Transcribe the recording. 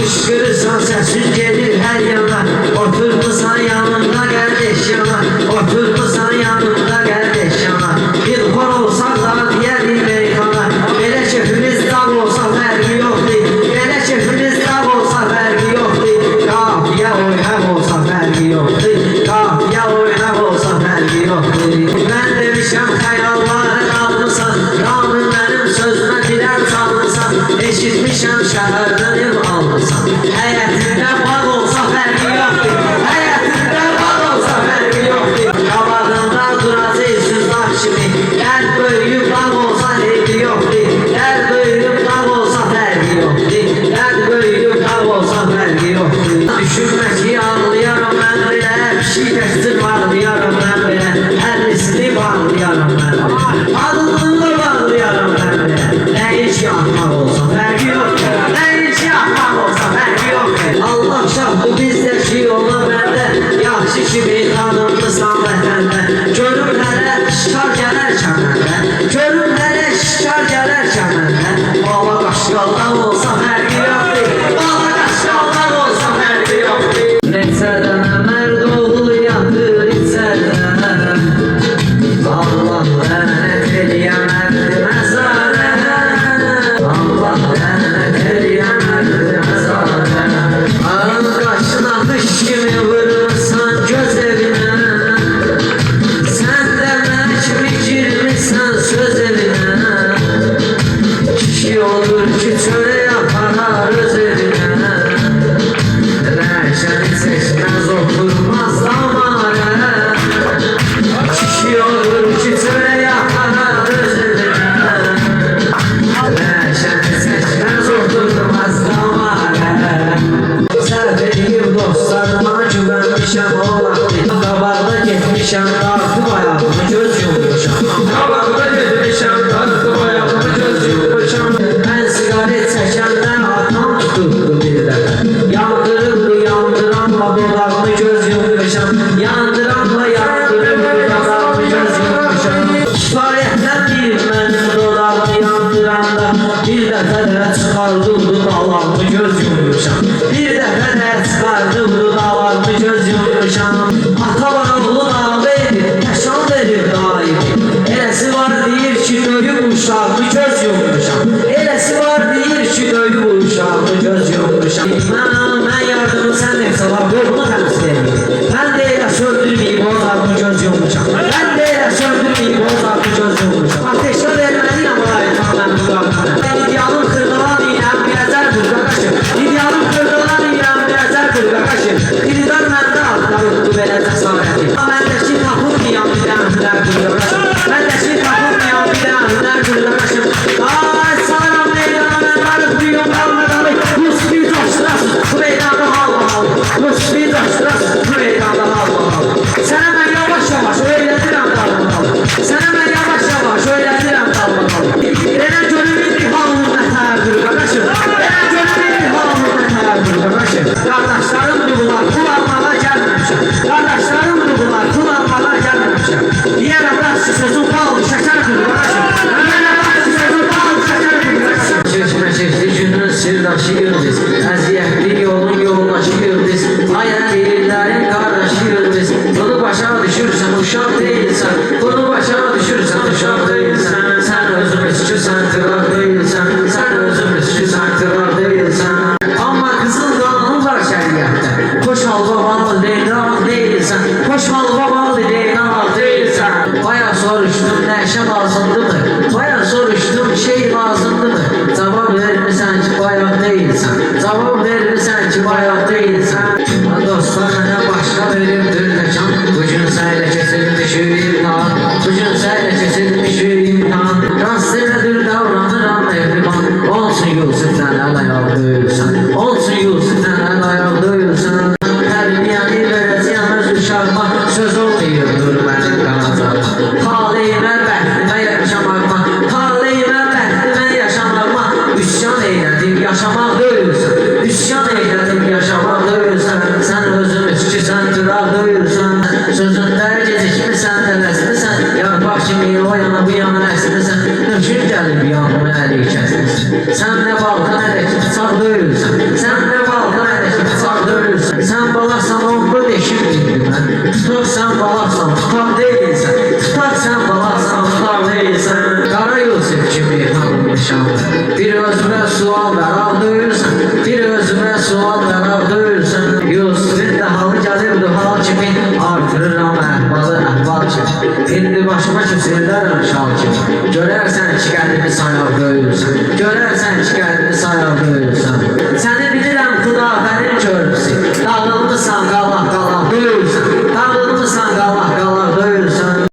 Kışkırırsan sesin gelir her yana. Oturmuşsan yanımda kardeş yana. Oturmuşsan yanımda kardeş yana. Bir kol olsan da diğer meykana. Böyle şefimiz dağ olsa vergi yok değil. Böyle şefimiz dağ olsa vergi yok değil. Kafiye oynak olsa vergi yok değil. Kafiye oynak olsa vergi yok değil. Ben demişim hayalları kalmışsan. Rağmen benim sözüme diler salmışsan. Eşitmişim şehirden ev almışsan. Hayatında bağ olsa vergi yok değil. Hayatında bağ olsa vergi yok değil. Kabağında duracağız yüzler şimdi. Dert böyüyüp bağ olsa vergi yok değil. Dert böyüyüp bağ olsa vergi yok değil. Dert böyüyüp bağ olsa vergi yok değil. Düşünme ki ağlıyorum ben böyle. Bir şey kestir bağlıyorum ben böyle. Ellisini bağlıyorum ben böyle. Adını da bağlıyorum ben böyle. Ne iş yapmak olsa vergi yok. Ne iş yapmak olsa vergi yok. Allah şahı bizdeki yolu bende. Yaxşı kimi tanımlısan vətəndə. Görüm hələ şikar gələrkən məndə. Görüm hələ şikar gələrkən məndə. Bala qaşqaldan olsa fərqi yoxdur. Bala qaşqaldan olsa fərqi yoxdur. Neçədən mərd oğul yatır içədən. Allah lənət eləyəmərdi məzarən. Allah lənət eləyəmərdi məzarən. Ağın qaşına qış kimi vurursan göz evinə. Sən demək mi girmişsən söz evinə. Kişi olur ki çörək aparar öz evinə. Rəşəni seçməz oturmaz damarə. Kişi olur ki çörək aparar öz evinə. Rəşəni seçməz oturmaz damarə. Sərvəliyim dostlarıma güvənmişəm oğlaqdır. Qabaqda getmişəm dartıb ayağımı göz yumuşam. Qabaqda getmişəm dartıb ayağımı göz yumuşam. Mən sigaret çəkəndə atam tutubdu bir dəfə. Yandırıbdı yandıranla dodağımı göz yumuşam. Yandıranla yandırıbdı dodağımı göz yumuşam. Kifayətdən bir mənim dodağımı yandıranda bir dəfə də çıxardıbdı dağlarımı göz yumuşam. Bir dəfə də çıxardıbdı dağlarımı göz yumuşam. Ata var oğlun ağabeydi, təşan verir daimi. Eləsi var deyir ki döyüb uşağımı göz yumuşam. Eləsi var deyir ki döyüb uşağımı göz yumuşam. Mən yardımı sən nefsala qolunu təmsil edin. Mən də elə söndürməyib o zarımı göz yumuşam. Mən də elə söndürməyib o zarımı göz yumuşam. Ateşə verməliyəm ayıqam mən bu qapını. İdealım xırdalan iyləm biləcər qırqaqaşım. İdealım xırdalan iyləm biləcər qırqaqaşım. İqtidar məndə atlarıqdı belə cəsarəti. Məndəki tapılmayan bir dənə hünər qırqaqaşım. Məndəki tapılmayan bir dənə hünər qırqaqaşım. Ay salam meydana mən varıq bir yol qalmadalı. Rusbi coşdurasın bu meydanda hal-hal. Rusbi coşdurasın bu meydanda hal-hal. Sənə mən yavaş-yavaş öyrədirəm dalmalı. Sənə mən yavaş-yavaş öyrədirəm dalmalı. Elə görünür bir halın nətər qırqaqaşım. Elə görünür bir halın nətər qırqaqaşım. Qardaşlarımdır bunlar, pul almağa gəlməmişəm. Qardaşlarımdır bunlar, pul almağa gəlməmişəm. Deyərəm rastçı sözün qaldı şəkər qırqaqaşım. Deyərəm rastçı sözün qaldı şəkər qırqaqaşım. Çeşmə-çeşli günün sirdaşıyıq biz. Əziyyətli yolun yoldaşıyıq biz. Ay əlillərin qardaşıyıq biz. Bunu başa düşürsən uşaq deyilsən. Bunu başa düşürsən uşaq deyilsən. Sən özümüz ki sən qırar deyilsən. Sən özümüz ki sən qırar deyilsən. Amma qızıl qanun var şəriətdə. Xoş hal babalı deyilən deyilsən. Xoş hal babalı deyilən deyilsən. Baya soruşdum nəşə lazımdımı? Baya soruşdum şey lazımdımı? Cavab vermirsən ki bayaq deyilsən. Cavab vermirsən ki bayaq deyilsən. Dostlar mənə başqa verimdir təkan. Bugün səylə kesilmiş imtihan. Bugün səylə kesilmiş imtihan. Rast elədir davranıram ehliman. Olsun Yusuf sən əl-ayaq döyülsən. Olsun Yusuf sən əl-ayaq döyülsən. Tərbiyəni verəcəyəm öz uşağıma. Söz olmayırdır mənim qanacağıma. Taleyimə bəxtimə yaşamaqma. Taleyimə bəxtimə yaşamaqma. Üsyan eylədim yaşamaq döyülsən. Üsyan eylədim yaşamaq döyülsən. Sən özümüz ki sən qırar döyülsən. Sözündə gecikmirsən tələsmirsən. Yarpaq kimi o yana bu yana əsmirsən. Nökür gəlib yanıma əli kəsmirsən. Sən nə balta nə də ki bıçaq döyülsən. Sən nə balta Sen balasan onda deşim bildi ben. Tutak sen balasan tutak değilsen. Tutak sen balasan tutak değilsen. Kara Yusuf kimi tanımışam. Bir özüme sual ver duyursan. Bir özüme sual ver duyursan. Yusuf'un da halı gəlirdi hal kimi. Artırıram əhvalı əhval kimi. İndi başıma kesilirlər şal kimi. Görərsən ki qəlbimi sayar döyürsən.